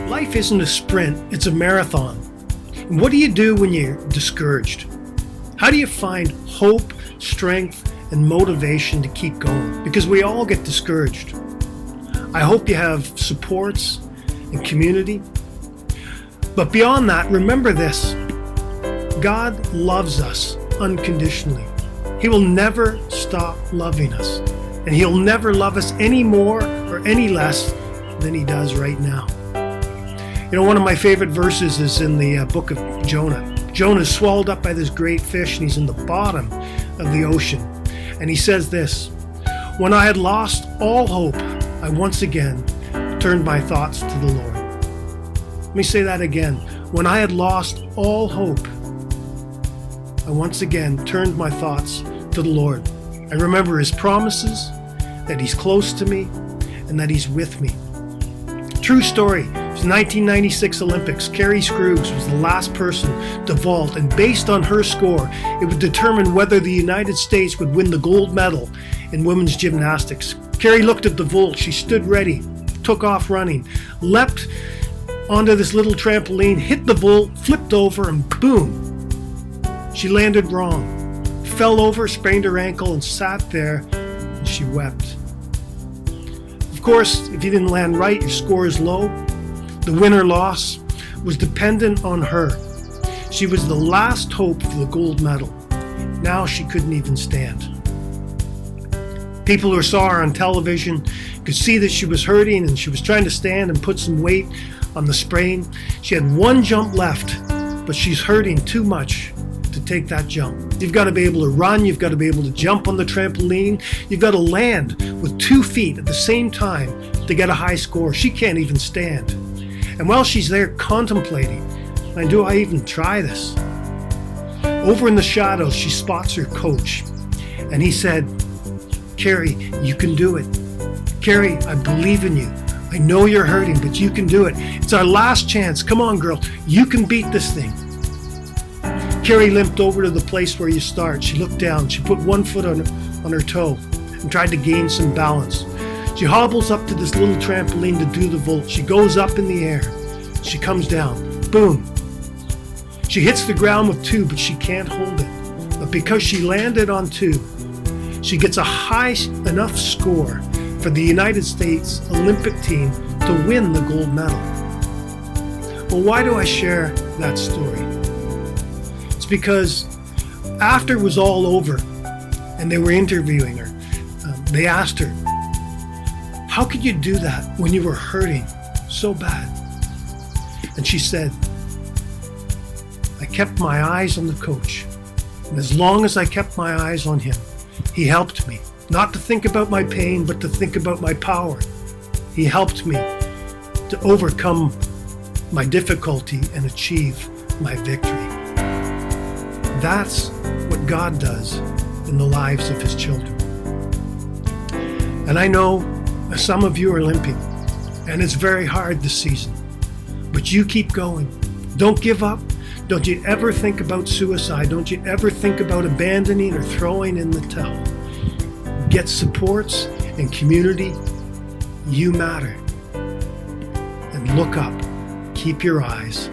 Life isn't a sprint, it's a marathon. And what do you do when you're discouraged? How do you find hope, strength, and motivation to keep going? Because we all get discouraged. I hope you have supports and community. But beyond that, remember this: God loves us unconditionally. He will never stop loving us. And He'll never love us any more or any less than He does right now. You know, one of my favorite verses is in the book of Jonah. Jonah is swallowed up by this great fish, and he's in the bottom of the ocean. And he says this: "When I had lost all hope, I once again turned my thoughts to the Lord." Let me say that again. When I had lost all hope, I once again turned my thoughts to the Lord. I remember His promises, that He's close to me, and that He's with me. True story. It was the 1996 Olympics. Carrie Scruggs was the last person to vault, and based on her score, it would determine whether the United States would win the gold medal in women's gymnastics. Carrie looked at the vault. She stood ready, took off running, leapt onto this little trampoline, hit the vault, flipped over, and boom! She landed wrong, fell over, sprained her ankle, and sat there, and she wept. Of course, if you didn't land right, your score is low. The win or loss was dependent on her. She was the last hope for the gold medal. Now she couldn't even stand. People who saw her on television could see that she was hurting, and she was trying to stand and put some weight on the sprain. She had one jump left, but she's hurting too much to take that jump. You've got to be able to run, you've got to be able to jump on the trampoline, you've got to land with 2 feet at the same time to get a high score. She can't even stand. And while she's there contemplating, do I even try this? Over in the shadows, she spots her coach, and he said, "Carrie, you can do it. Carrie, I believe in you. I know you're hurting, but you can do it. It's our last chance. Come on, girl. You can beat this thing." Carrie limped over to the place where you start. She looked down. She put one foot on her toe and tried to gain some balance. She hobbles up to this little trampoline to do the vault. She goes up in the air. She comes down. Boom. She hits the ground with 2, but she can't hold it. But because she landed on 2, she gets a high enough score for the United States Olympic team to win the gold medal. Well, why do I share that story? It's because after it was all over and they were interviewing her, they asked her, "How could you do that when you were hurting so bad?" And she said, "I kept my eyes on the coach. And as long as I kept my eyes on him, he helped me. Not to think about my pain, but to think about my power. He helped me to overcome my difficulty and achieve my victory." That's what God does in the lives of His children. And I know some of you are limping, and it's very hard this season. But you keep going. Don't give up. Don't you ever think about suicide. Don't you ever think about abandoning or throwing in the towel. Get supports and community. You matter. And look up. Keep your eyes